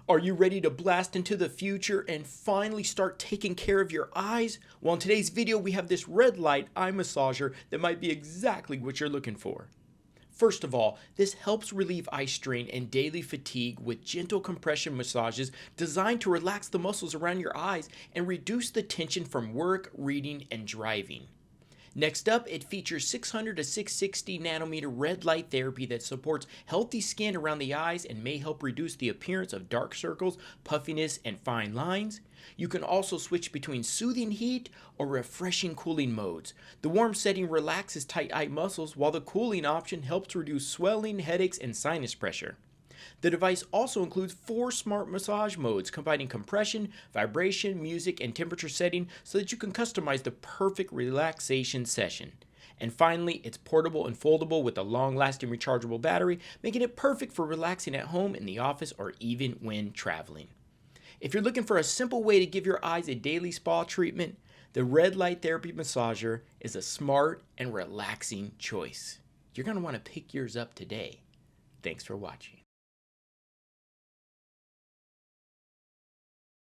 Are you ready to blast into the future and finally start taking care of your eyes? Well, in today's video, we have this red light eye massager that might be exactly what you're looking for. First of all, this helps relieve eye strain and daily fatigue with gentle compression massages designed to relax the muscles around your eyes and reduce the tension from work, reading, and driving. Next up, it features 600 to 660 nanometer red light therapy that supports healthy skin around the eyes and may help reduce the appearance of dark circles, puffiness, and fine lines. You can also switch between soothing heat or refreshing cooling modes. The warm setting relaxes tight eye muscles, while the cooling option helps reduce swelling, headaches, and sinus pressure. The device also includes 4 smart massage modes, combining compression, vibration, music, and temperature setting so that you can customize the perfect relaxation session. And finally, it's portable and foldable with a long-lasting rechargeable battery, making it perfect for relaxing at home, in the office, or even when traveling. If you're looking for a simple way to give your eyes a daily spa treatment, the red light therapy massager is a smart and relaxing choice. You're going to want to pick yours up today. Thanks for watching.